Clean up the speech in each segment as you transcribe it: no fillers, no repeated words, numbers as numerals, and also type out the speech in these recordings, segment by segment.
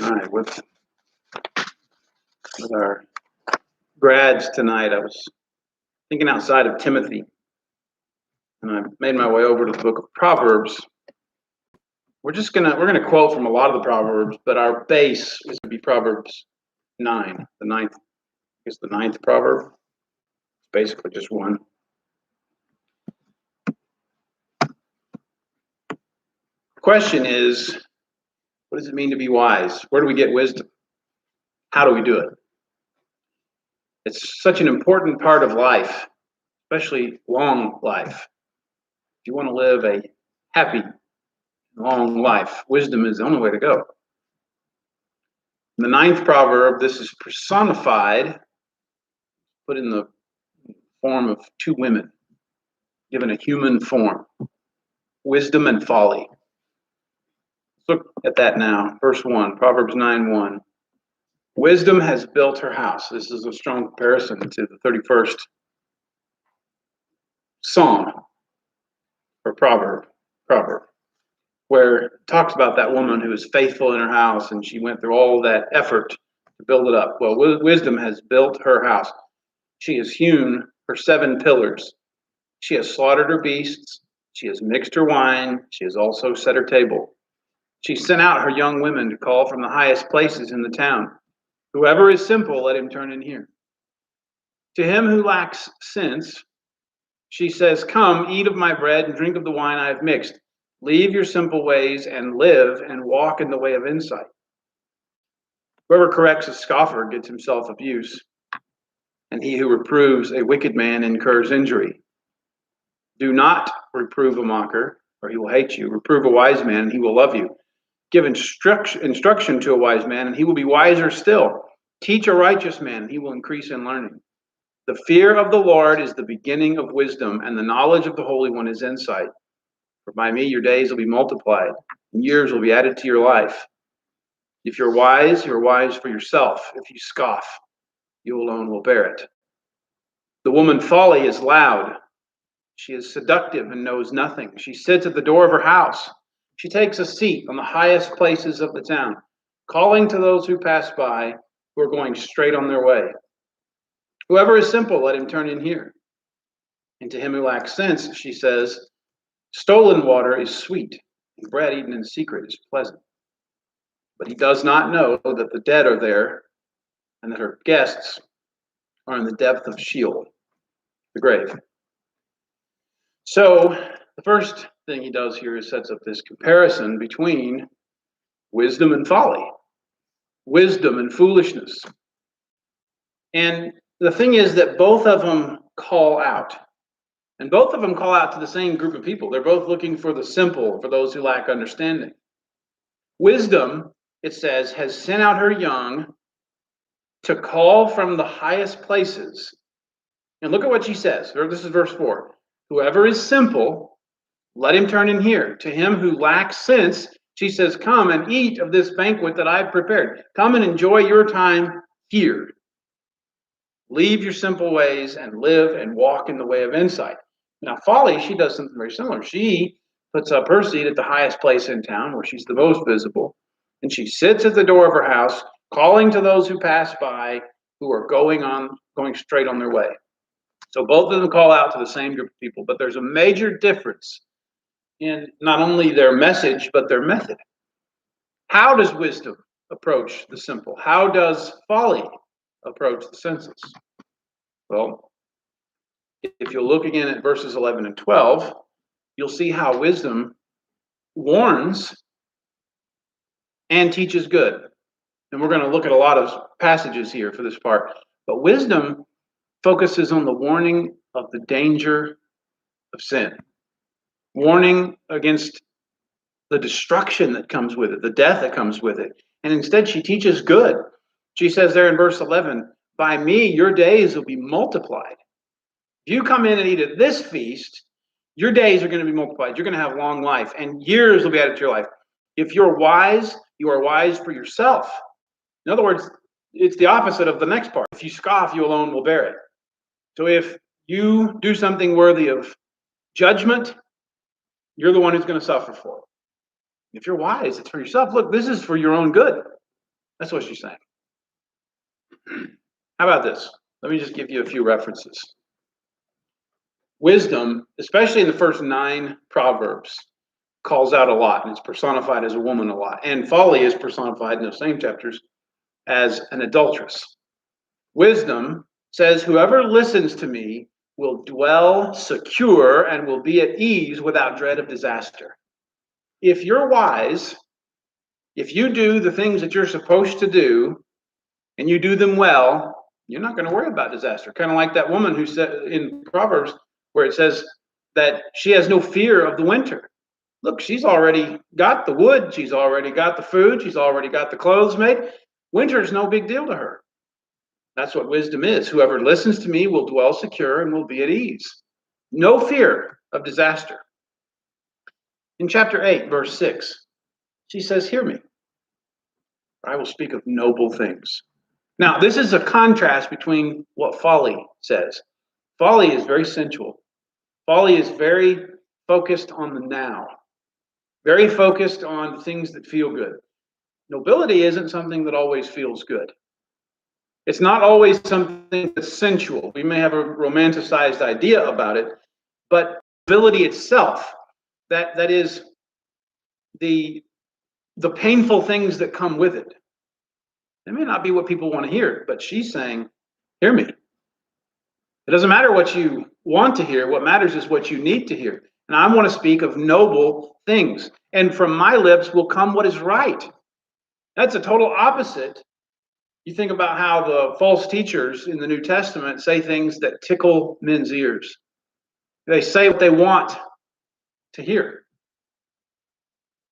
right, with our grads tonight, I was thinking outside of Timothy, and I made my way over to the book of Proverbs. We're gonna quote from a lot of the Proverbs, but our base is going to be Proverbs 9, the ninth proverb. It's basically just one. The question is, what does it mean to be wise? Where do we get wisdom? How do we do it? It's such an important part of life, especially long life. If you want to live a happy, long life, wisdom is the only way to go. In the ninth proverb, this is personified, put in the form of two women, given a human form, wisdom and folly. Let's look at that now. Verse 1, Proverbs 9:1. Wisdom has built her house. This is a strong comparison to the 31st Psalm or proverb, where it talks about that woman who is faithful in her house and she went through all that effort to build it up. Well, wisdom has built her house. She has hewn her 7 pillars. She has slaughtered her beasts. She has mixed her wine. She has also set her table. She sent out her young women to call from the highest places in the town. Whoever is simple, let him turn in here. To him who lacks sense, she says, come, eat of my bread and drink of the wine I have mixed. Leave your simple ways and live and walk in the way of insight. Whoever corrects a scoffer gets himself abuse, and he who reproves a wicked man incurs injury. Do not reprove a mocker, or he will hate you. Reprove a wise man, and he will love you. Give instruction to a wise man, and he will be wiser still. Teach a righteous man, and he will increase in learning. The fear of the Lord is the beginning of wisdom, and the knowledge of the Holy One is insight. For by me your days will be multiplied, and years will be added to your life. If you're wise for yourself. If you scoff, you alone will bear it. The woman Folly is loud. She is seductive and knows nothing. She sits at the door of her house. She takes a seat on the highest places of the town, calling to those who pass by, who are going straight on their way. Whoever is simple, let him turn in here. And to him who lacks sense, she says, stolen water is sweet, and bread eaten in secret is pleasant. But he does not know that the dead are there, and that her guests are in the depth of Sheol, the grave. So the first thing he does here is sets up this comparison between wisdom and folly, wisdom and foolishness. And the thing is that both of them call out. And both of them call out to the same group of people. They're both looking for the simple, for those who lack understanding. Wisdom, it says, has sent out her young to call from the highest places. And look at what she says. This is verse 4. Whoever is simple, let him turn in here. To him who lacks sense, she says, come and eat of this banquet that I've prepared. Come and enjoy your time here. Leave your simple ways and live and walk in the way of insight. Now, Folly, she does something very similar. She puts up her seat at the highest place in town, where she's the most visible, and she sits at the door of her house, calling to those who pass by, who are going straight on their way. So both of them call out to the same group of people, but there's a major difference in not only their message, but their method. How does wisdom approach the simple? How does folly approach the senseless? Well, if you'll look again at verses 11 and 12, you'll see how wisdom warns and teaches good. And we're going to look at a lot of passages here for this part. But wisdom focuses on the warning of the danger of sin, warning against the destruction that comes with it, the death that comes with it. And instead, she teaches good. She says there in verse 11, by me, your days will be multiplied. If you come in and eat at this feast, your days are going to be multiplied. You're going to have long life, and years will be added to your life. If you're wise, you are wise for yourself. In other words, it's the opposite of the next part. If you scoff, you alone will bear it. So if you do something worthy of judgment, you're the one who's going to suffer for it. If you're wise, it's for yourself. Look, this is for your own good. That's what she's saying. How about this? Let me just give you a few references. Wisdom, especially in the first 9 Proverbs, calls out a lot, and it's personified as a woman a lot. And folly is personified in those same chapters as an adulteress. Wisdom says, whoever listens to me will dwell secure and will be at ease without dread of disaster. If you're wise, if you do the things that you're supposed to do, and you do them well, you're not going to worry about disaster. Kind of like that woman who said in Proverbs, where it says that she has no fear of the winter. Look, she's already got the wood, she's already got the food, she's already got the clothes made. Winter is no big deal to her. That's what wisdom is. Whoever listens to me will dwell secure and will be at ease. No fear of disaster. In chapter 8, verse 6, she says, hear me. I will speak of noble things. Now, this is a contrast between what folly says. Folly is very sensual. Folly is very focused on the now, very focused on things that feel good. Nobility isn't something that always feels good. It's not always something that's sensual. We may have a romanticized idea about it, but nobility itself, that is the painful things that come with it. It may not be what people want to hear, but she's saying, hear me. It doesn't matter what you want to hear. What matters is what you need to hear. And I want to speak of noble things. And from my lips will come what is right. That's a total opposite. You think about how the false teachers in the New Testament say things that tickle men's ears. They say what they want to hear.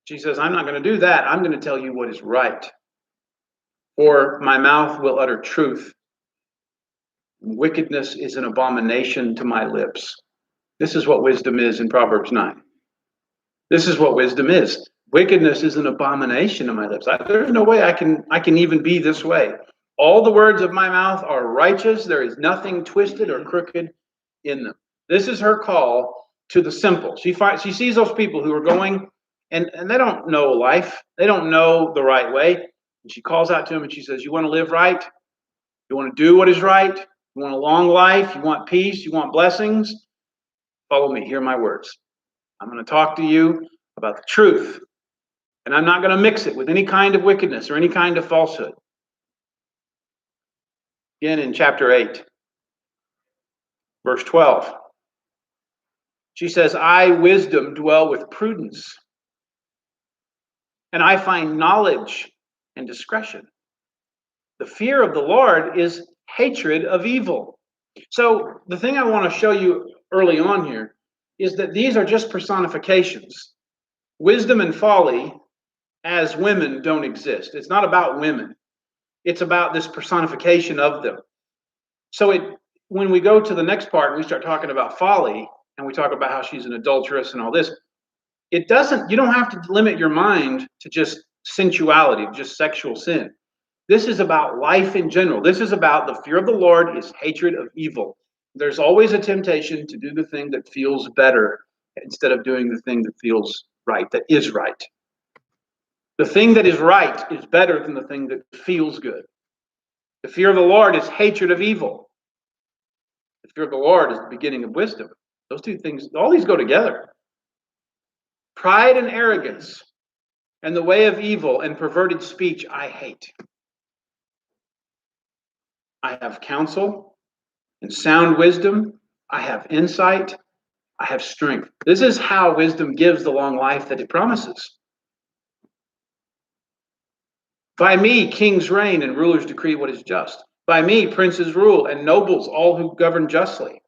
She says, I'm not going to do that. I'm going to tell you what is right. For my mouth will utter truth. Wickedness is an abomination to my lips. This is what wisdom is in Proverbs 9. This is what wisdom is. Wickedness is an abomination to my lips. There's no way I can even be this way. All the words of my mouth are righteous. There is nothing twisted or crooked in them. This is her call to the simple. She sees those people who are going, and they don't know life. They don't know the right way. And she calls out to them and she says, you want to live right? You want to do what is right? You want a long life? You want peace? You want blessings? Follow me. Hear my words. I'm going to talk to you about the truth. And I'm not going to mix it with any kind of wickedness or any kind of falsehood. Again, in chapter 8, verse 12, she says, I, wisdom, dwell with prudence, and I find knowledge and discretion. The fear of the Lord is hatred of evil. So the thing I want to show you early on here is that these are just personifications. Wisdom and folly as women don't exist. It's not about women. It's about this personification of them. So when we go to the next part and we start talking about folly and we talk about how she's an adulteress and all this, you don't have to limit your mind to just sensuality, just sexual sin. This is about life in general. This is about the fear of the Lord is hatred of evil. There's always a temptation to do the thing that feels better instead of doing the thing that feels right, that is right. The thing that is right is better than the thing that feels good. The fear of the Lord is hatred of evil. The fear of the Lord is the beginning of wisdom. Those two things, all these go together. Pride and arrogance and the way of evil and perverted speech I hate. I have counsel and sound wisdom. I have insight. I have strength. This is how wisdom gives the long life that it promises. By me, kings reign and rulers decree what is just. By me, princes rule and nobles, all who govern justly.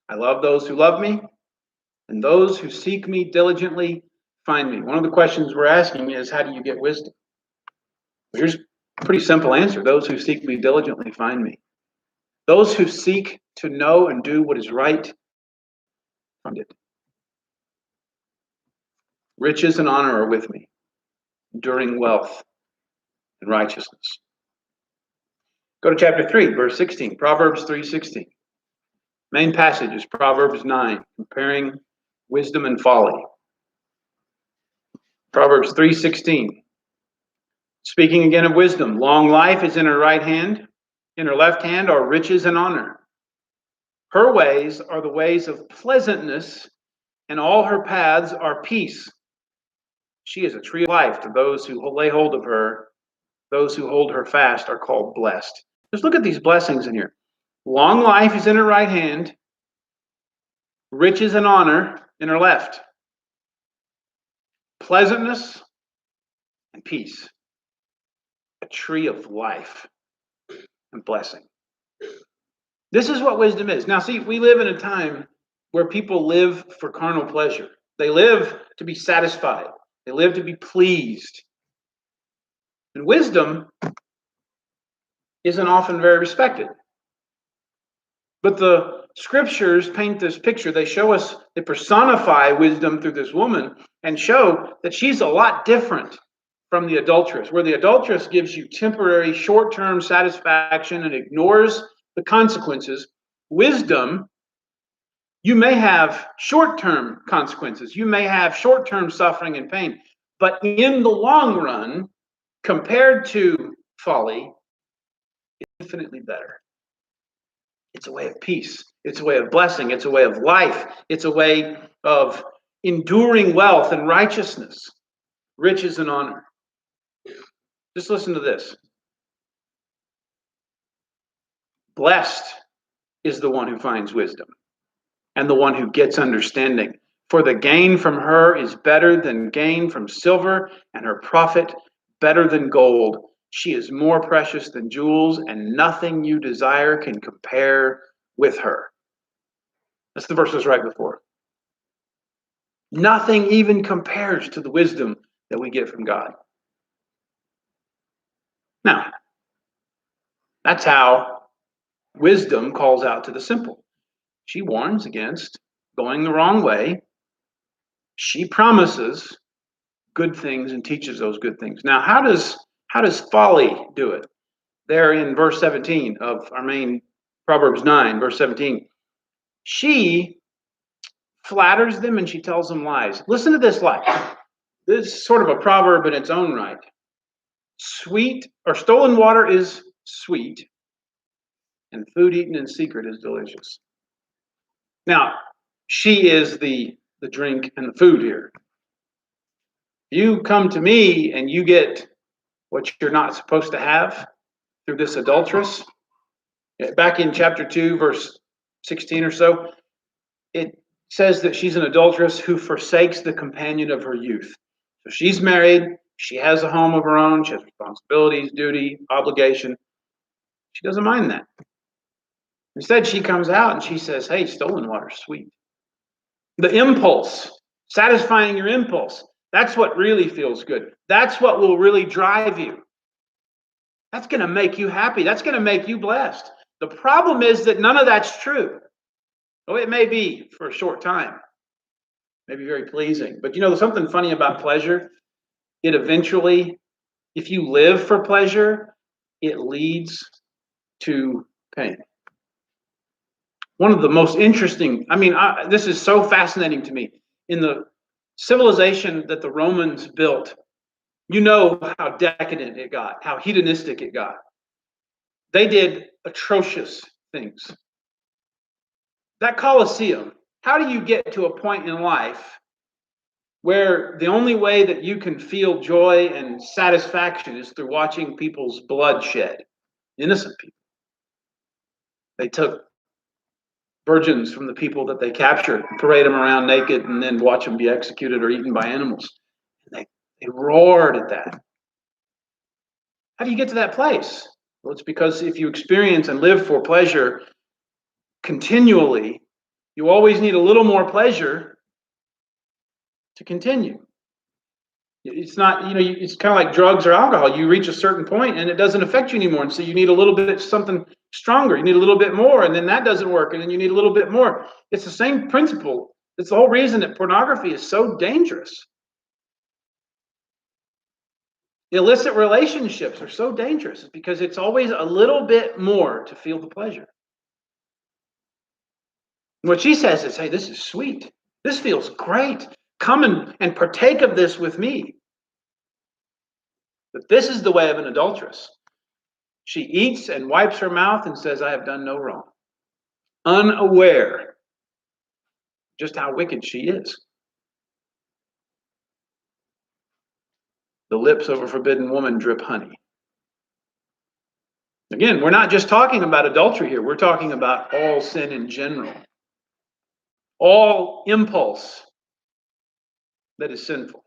I love those who love me, and those who seek me diligently find me. One of the questions we're asking is, how do you get wisdom? Here's a pretty simple answer. Those who seek me diligently find me. Those who seek to know and do what is right find it. Riches and honor are with me, enduring wealth and righteousness. Go to chapter 3, verse 16, Proverbs 3:16. Main passage is Proverbs 9, comparing wisdom and folly. Proverbs 3:16 Speaking again of wisdom, long life is in her right hand. In her left hand are riches and honor. Her ways are the ways of pleasantness, and all her paths are peace. She is a tree of life to those who lay hold of her. Those who hold her fast are called blessed. Just look at these blessings in here. Long life is in her right hand, riches and honor in her left, pleasantness and peace. A tree of life and blessing. This is what wisdom is. Now, see, we live in a time where people live for carnal pleasure. They live to be satisfied. They live to be pleased. And wisdom isn't often very respected. But the scriptures paint this picture. They show us, they personify wisdom through this woman and show that she's a lot different from the adulteress, where the adulteress gives you temporary, short-term satisfaction and ignores the consequences. Wisdom, you may have short-term consequences. You may have short-term suffering and pain. But in the long run, compared to folly, it's infinitely better. It's a way of peace. It's a way of blessing. It's a way of life. It's a way of enduring wealth and righteousness, riches and honor. Just listen to this. Blessed is the one who finds wisdom and the one who gets understanding. For the gain from her is better than gain from silver, and her profit better than gold. She is more precious than jewels, and nothing you desire can compare with her. That's the verses right before. Nothing even compares to the wisdom that we get from God. Now, that's how wisdom calls out to the simple. She warns against going the wrong way. She promises good things and teaches those good things. Now, how does folly do it? There in verse 17 of our main Proverbs 9, verse 17. She flatters them and she tells them lies. Listen to this lie. This is sort of a proverb in its own right. Sweet or stolen water is sweet, and food eaten in secret is delicious. Now, she is the drink and the food here. You come to me and you get what you're not supposed to have through this adulteress. Back in chapter 2, verse 16 or so, it says that she's an adulteress who forsakes the companion of her youth. So she's married, she has a home of her own, she has responsibilities, duty, obligation. She doesn't mind that. Instead, she comes out and she says, hey, stolen water's sweet. The impulse, satisfying your impulse, that's what really feels good. That's what will really drive you. That's going to make you happy. That's going to make you blessed. The problem is that none of that's true. Oh, it may be for a short time, maybe very pleasing. But there's something funny about pleasure. It eventually, if you live for pleasure, it leads to pain. One of the most interesting, this is so fascinating to me. In the civilization that the Romans built, how decadent it got, how hedonistic it got. They did atrocious things. That Colosseum, how do you get to a point in life where the only way that you can feel joy and satisfaction is through watching people's blood shed? Innocent people. They took virgins from the people that they captured, parade them around naked, and then watch them be executed or eaten by animals. And they roared at that. How do you get to that place? Well, it's because if you experience and live for pleasure continually, you always need a little more pleasure to continue. It's not, it's kind of like drugs or alcohol. You reach a certain point and it doesn't affect you anymore. And so you need a little bit something stronger. You need a little bit more, and then that doesn't work. And then you need a little bit more. It's the same principle. It's the whole reason that pornography is so dangerous. Illicit relationships are so dangerous because it's always a little bit more to feel the pleasure. What she says is, hey, this is sweet. This feels great. Come and partake of this with me. But this is the way of an adulteress. She eats and wipes her mouth and says, I have done no wrong, unaware just how wicked she is. The lips of a forbidden woman drip honey. Again, we're not just talking about adultery here. We're talking about all sin in general. All impulse that is sinful.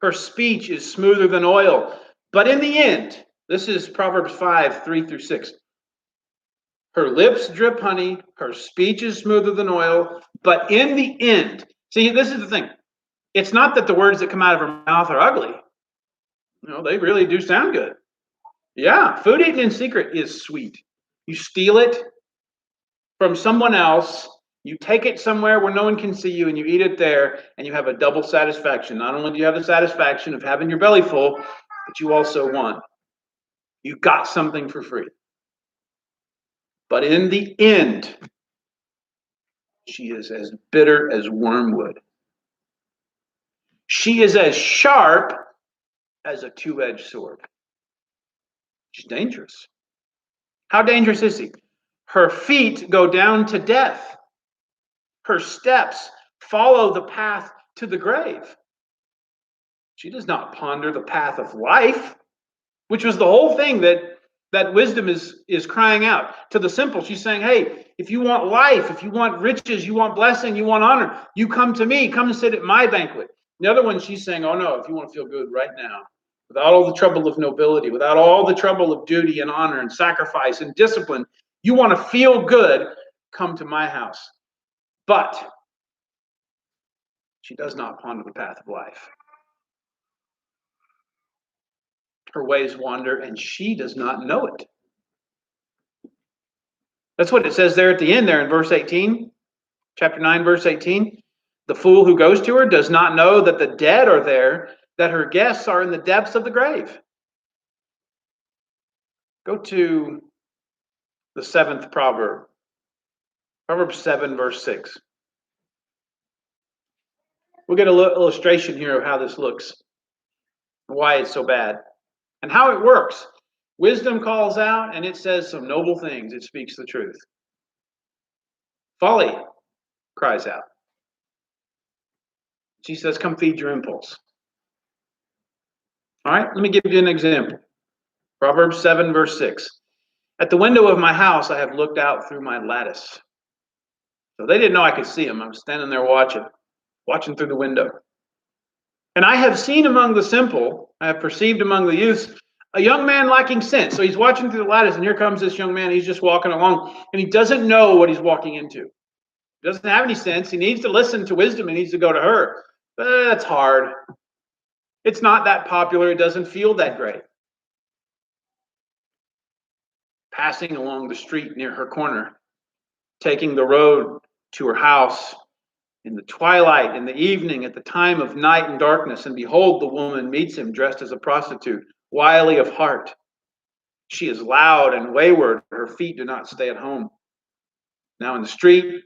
Her speech is smoother than oil. But in the end, this is Proverbs 5, 3 through 6. Her lips drip honey. Her speech is smoother than oil. But in the end, see, this is the thing. It's not that the words that come out of her mouth are ugly. They really do sound good. Yeah, food eaten in secret is sweet. You steal it from someone else, you take it somewhere where no one can see you, and you eat it there, and you have a double satisfaction. Not only do you have the satisfaction of having your belly full, but you also won. You got something for free. But in the end, she is as bitter as wormwood. She is as sharp as a two-edged sword. She's dangerous. How dangerous is she? Her feet go down to death. Her steps follow the path to the grave. She does not ponder the path of life, which was the whole thing that wisdom is crying out. To the simple, she's saying, hey, if you want life, if you want riches, you want blessing, you want honor, you come to me, come and sit at my banquet. The other one, she's saying, oh no, if you want to feel good right now, without all the trouble of nobility, without all the trouble of duty and honor and sacrifice and discipline, you want to feel good, come to my house. But she does not ponder the path of life. Her ways wander, and she does not know it. That's what it says there at the end there in verse 18, chapter 9, verse 18. The fool who goes to her does not know that the dead are there, that her guests are in the depths of the grave. Go to the 7th proverb, Proverbs 7, verse 6. We'll get a little illustration here of how this looks, why it's so bad, and how it works. Wisdom calls out, and it says some noble things. It speaks the truth. Folly cries out. She says, come feed your impulse. All right, let me give you an example. Proverbs 7, verse 6. At the window of my house, I have looked out through my lattice. So they didn't know I could see them. I was standing there watching through the window. And I have seen among the simple, I have perceived among the youths, a young man lacking sense. So he's watching through the lattice, and here comes this young man. He's just walking along, and he doesn't know what he's walking into. He doesn't have any sense. He needs to listen to wisdom. He needs to go to her. But that's hard. It's not that popular. It doesn't feel that great. Passing along the street near her corner, taking the road to her house in the twilight, in the evening, at the time of night and darkness, and behold, the woman meets him dressed as a prostitute, wily of heart. She is loud and wayward. Her feet do not stay at home. Now in the street,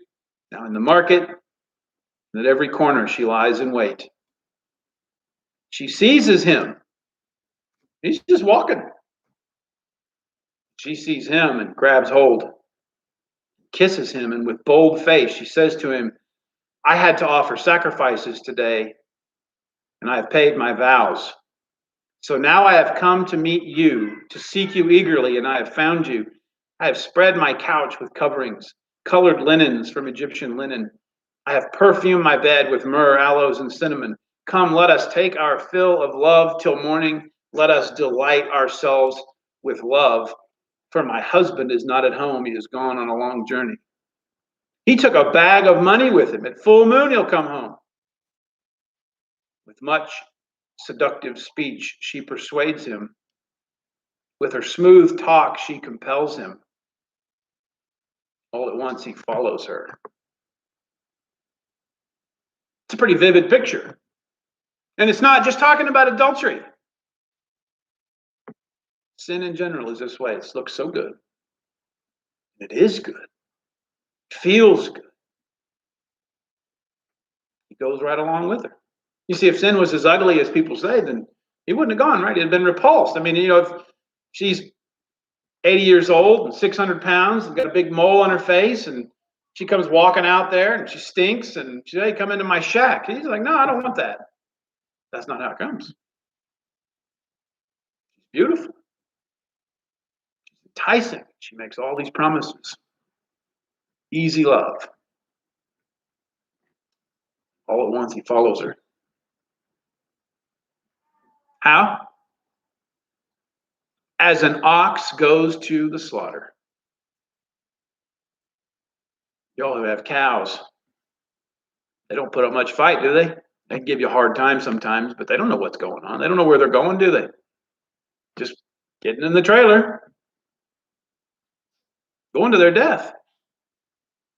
now in the market, and at every corner she lies in wait. She seizes him. He's just walking. She sees him and grabs hold, kisses him, and with bold face she says to him, I had to offer sacrifices today, and I have paid my vows. So now I have come to meet you, to seek you eagerly, and I have found you. I have spread my couch with coverings, colored linens from Egyptian linen. I have perfumed my bed with myrrh, aloes, and cinnamon. Come, let us take our fill of love till morning. Let us delight ourselves with love. For my husband is not at home. He has gone on a long journey. He took a bag of money with him. At full moon, he'll come home. With much seductive speech, she persuades him. With her smooth talk, she compels him. All at once, he follows her. It's a pretty vivid picture. And it's not just talking about adultery. Sin in general is this way. It looks so good. It is good. It feels good. He goes right along with her. You see, if sin was as ugly as people say, then He wouldn't have gone, right? He'd have been repulsed. I mean, if she's 80 years old and 600 pounds and got a big mole on her face, and she comes walking out there and she stinks, and she says, hey, come into my shack. He's like, no, I don't want that. That's not how it comes. She's beautiful. She's enticing. She makes all these promises. Easy love. All at once, he follows her. How? As an ox goes to the slaughter. Y'all who have cows, they don't put up much fight, do they? They can give you a hard time sometimes, but they don't know what's going on. They don't know where they're going, do they? Just getting in the trailer, going to their death.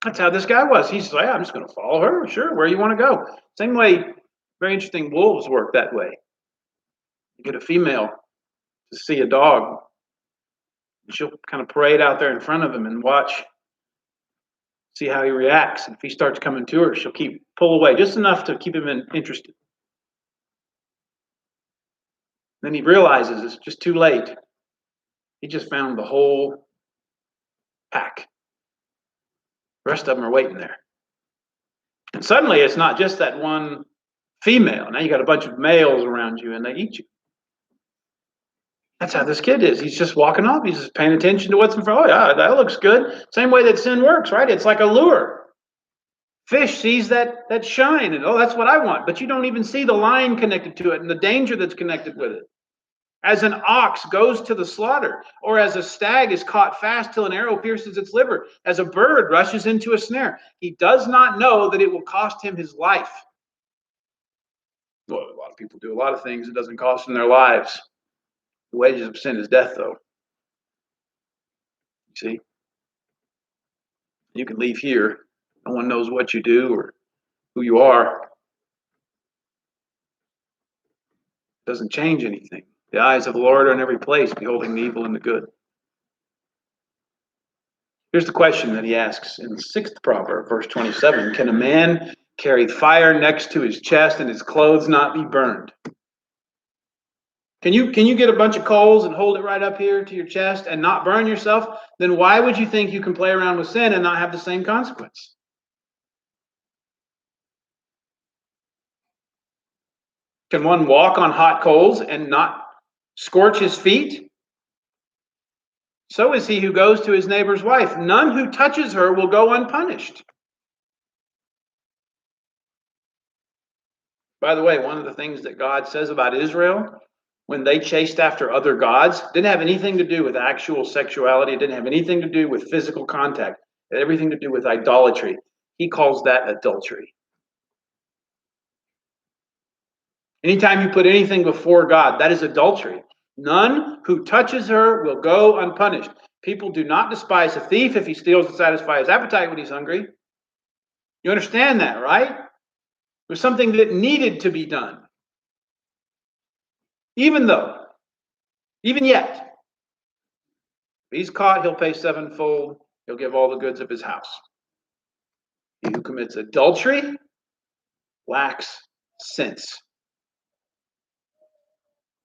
That's how this guy was. He's like, I'm just going to follow her. Sure, where you want to go. Same way, very interesting, wolves work that way. You get a female to see a dog, and she'll kind of parade out there in front of him and watch, see how he reacts. And if he starts coming to her, she'll pull away just enough to keep him interested. Then he realizes it's just too late. He just found the whole pack. The rest of them are waiting there. And suddenly it's not just that one female. Now you got a bunch of males around you and they eat you. That's how this kid is. He's just walking off. He's just paying attention to what's in front. Oh, yeah, that looks good. Same way that sin works, right? It's like a lure. Fish sees that shine and, oh, that's what I want. But you don't even see the line connected to it and the danger that's connected with it. As an ox goes to the slaughter, or as a stag is caught fast till an arrow pierces its liver, as a bird rushes into a snare, he does not know that it will cost him his life. Well, a lot of people do a lot of things that doesn't cost them their lives. The wages of sin is death, though. You see? You can leave here. No one knows what you do or who you are. It doesn't change anything. The eyes of the Lord are in every place, beholding the evil and the good. Here's the question that he asks in the 6th proverb, verse 27. Can a man carry fire next to his chest and his clothes not be burned? Can you get a bunch of coals and hold it right up here to your chest and not burn yourself? Then why would you think you can play around with sin and not have the same consequence? Can one walk on hot coals and not scorch his feet? So is he who goes to his neighbor's wife. None who touches her will go unpunished. By the way, one of the things that God says about Israel, when they chased after other gods, didn't have anything to do with actual sexuality. It didn't have anything to do with physical contact. It had everything to do with idolatry. He calls that adultery. Anytime you put anything before God, that is adultery. None who touches her will go unpunished. People do not despise a thief if he steals to satisfy his appetite when he's hungry. You understand that, right? It was something that needed to be done. Even yet, if he's caught, he'll pay sevenfold. He'll give all the goods of his house. He who commits adultery lacks sense.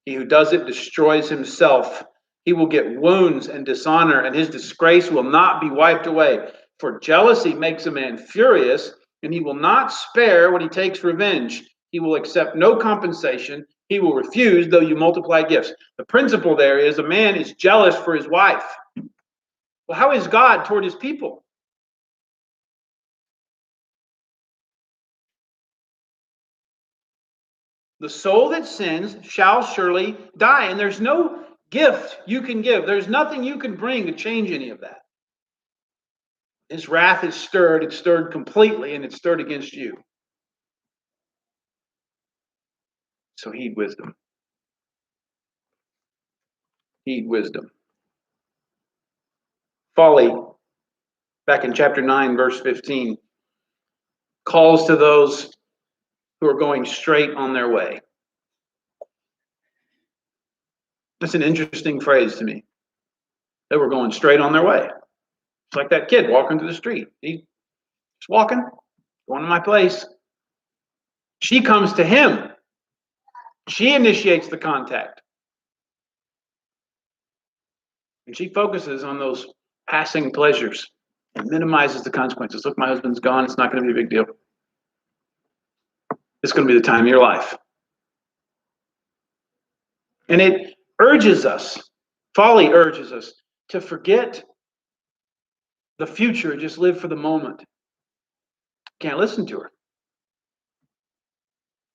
He who does it destroys himself. He will get wounds and dishonor, and his disgrace will not be wiped away. For jealousy makes a man furious, and he will not spare when he takes revenge. He will accept no compensation. He will refuse, though you multiply gifts. The principle there is a man is jealous for his wife. Well, how is God toward his people? The soul that sins shall surely die. And there's no gift you can give. There's nothing you can bring to change any of that. His wrath is stirred. It's stirred completely, and it's stirred against you. So heed wisdom. Heed wisdom. Folly, back in chapter 9, verse 15, calls to those who are going straight on their way. That's an interesting phrase to me. They were going straight on their way. It's like that kid walking through the street. He's just walking, going to my place. She comes to him. She initiates the contact. And she focuses on those passing pleasures and minimizes the consequences. Look, my husband's gone. It's not going to be a big deal. It's going to be the time of your life. And it urges us, folly urges us, to forget the future and just live for the moment. Can't listen to her.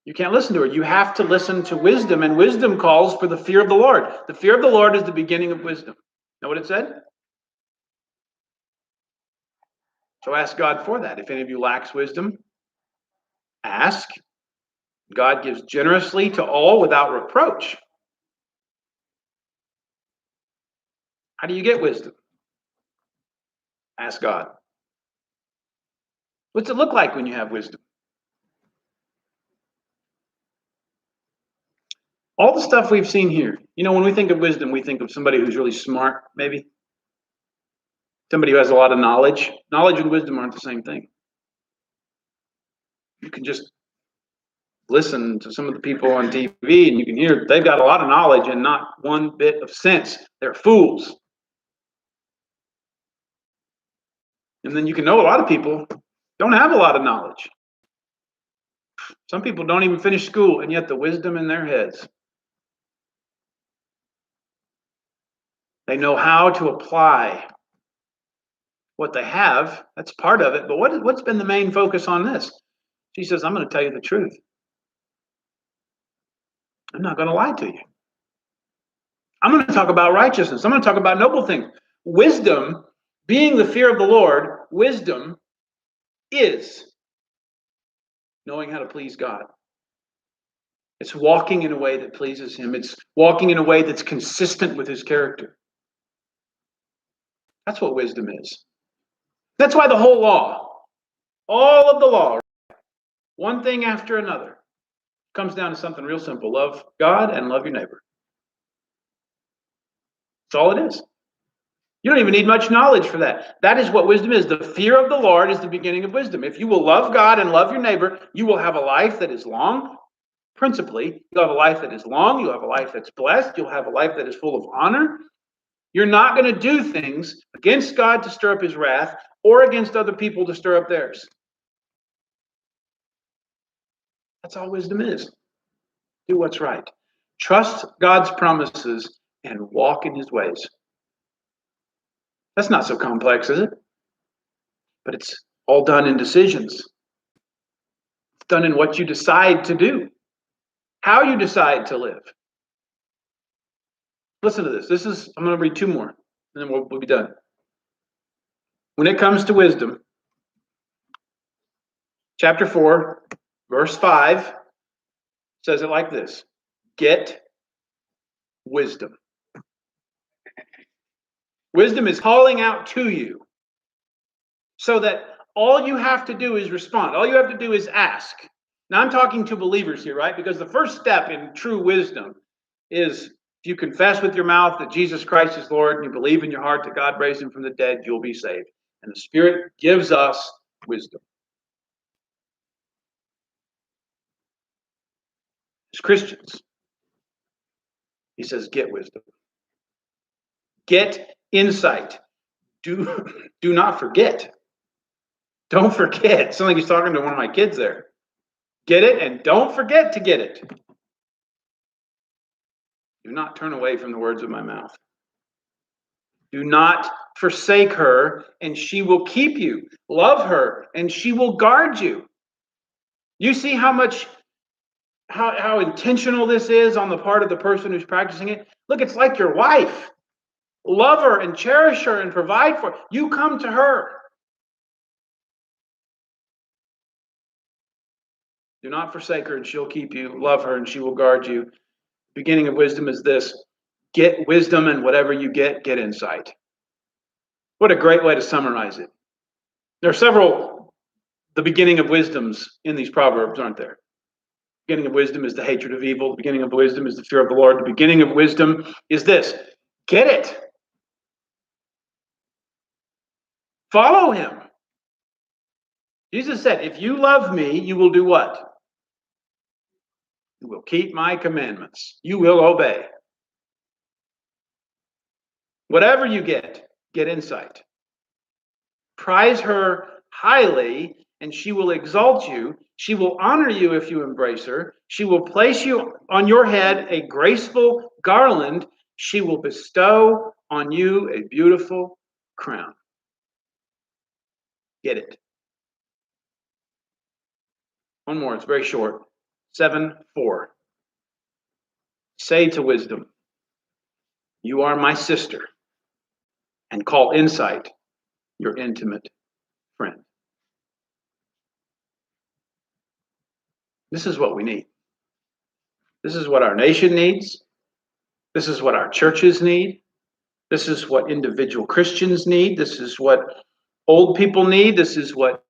You can't listen to her. You have to listen to wisdom, and wisdom calls for the fear of the Lord. The fear of the Lord is the beginning of wisdom. Know what it said? So ask God for that. If any of you lacks wisdom, ask. God gives generously to all without reproach. How do you get wisdom? Ask God. What's it look like when you have wisdom? All the stuff we've seen here. You know, when we think of wisdom, we think of somebody who's really smart, maybe. Somebody who has a lot of knowledge. Knowledge and wisdom aren't the same thing. You can just listen to some of the people on TV and you can hear they've got a lot of knowledge and not one bit of sense. They're fools. And then you can know a lot of people don't have a lot of knowledge. Some people don't even finish school, and yet the wisdom in their heads. They know how to apply what they have. That's part of it. But what's been the main focus on this? She says, I'm going to tell you the truth. I'm not going to lie to you. I'm going to talk about righteousness. I'm going to talk about noble things. Wisdom, being the fear of the Lord, wisdom is knowing how to please God. It's walking in a way that pleases Him. It's walking in a way that's consistent with His character. That's what wisdom is. That's why the whole law, all of the law, one thing after another, comes down to something real simple. Love God and love your neighbor. That's all it is. You don't even need much knowledge for that. That is what wisdom is. The fear of the Lord is the beginning of wisdom. If you will love God and love your neighbor, you will have a life that is long. Principally, you'll have a life that is long. You'll have a life that's blessed. You'll have a life that is full of honor. You're not going to do things against God to stir up His wrath or against other people to stir up theirs. That's all wisdom is. Do what's right. Trust God's promises and walk in His ways. That's not so complex, is it? But it's all done in decisions. It's done in what you decide to do, how you decide to live. Listen to this. I'm going to read two more, and then we'll be done. When it comes to wisdom, chapter 4, verse 5 says it like this: get wisdom. Wisdom is calling out to you so that all you have to do is respond. All you have to do is ask. Now, I'm talking to believers here, right? Because the first step in true wisdom is if you confess with your mouth that Jesus Christ is Lord and you believe in your heart that God raised Him from the dead, you'll be saved. And the Spirit gives us wisdom. As Christians, He says, get wisdom. Get insight. Do not forget. Don't forget. It's like He's talking to one of my kids there. Get it and don't forget to get it. Do not turn away from the words of my mouth. Do not forsake her, and she will keep you. Love her, and she will guard you. You see how intentional this is on the part of the person who's practicing it? Look, it's like your wife. Love her and cherish her and provide for her. You come to her. Do not forsake her, and she'll keep you. Love her, and she will guard you. The beginning of wisdom is this: get wisdom, and whatever you get insight. What a great way to summarize it. There are several, the beginning of wisdoms in these Proverbs, aren't there? The beginning of wisdom is the hatred of evil. The beginning of wisdom is the fear of the Lord. The beginning of wisdom is this: get it. Follow Him. Jesus said, if you love me, you will do what? You will keep my commandments. You will obey. Whatever you get insight. Prize her highly, and she will exalt you. She will honor you if you embrace her. She will place you on your head a graceful garland. She will bestow on you a beautiful crown. Get it. One more, it's very short. 7:4. Say to wisdom, you are my sister, and call insight your intimate friend. This is what we need. This is what our nation needs. This is what our churches need. This is what individual Christians need. This is what old people need. This is what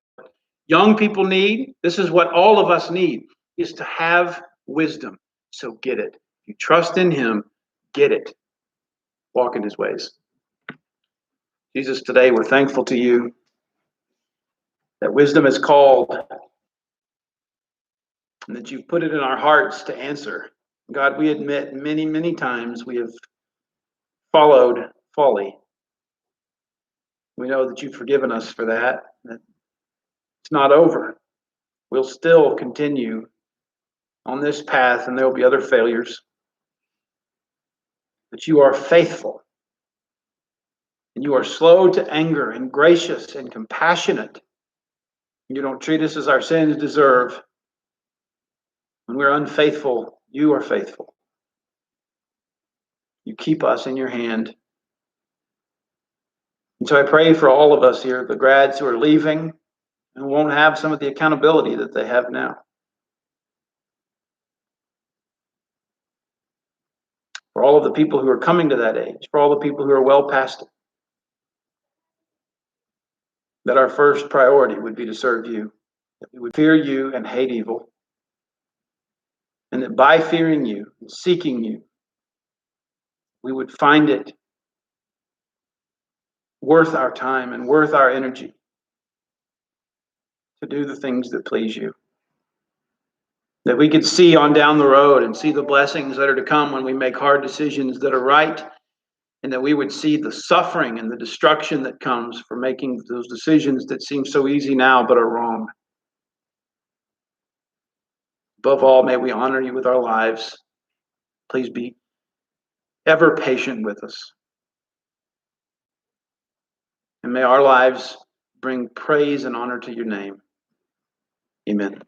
young people need. This is what all of us need, is to have wisdom. So get it. If you trust in him, get it. Walk in his ways. Jesus, today we're thankful to you that wisdom is called and that you've put it in our hearts to answer. God, we admit many, many times we have followed folly. We know that you've forgiven us for that. That it's not over. We'll still continue on this path, and there will be other failures. But you are faithful, and you are slow to anger, and gracious and compassionate. You don't treat us as our sins deserve. When we're unfaithful, you are faithful. You keep us in your hand. And so I pray for all of us here, the grads who are leaving and won't have some of the accountability that they have now. For all of the people who are coming to that age, for all the people who are well past it, that our first priority would be to serve you, that we would fear you and hate evil, and that by fearing you and seeking you, we would find it worth our time and worth our energy to do the things that please you. That we could see on down the road and see the blessings that are to come when we make hard decisions that are right, and that we would see the suffering and the destruction that comes for making those decisions that seem so easy now but are wrong. Above all, may we honor you with our lives. Please be ever patient with us. And may our lives bring praise and honor to your name. Amen.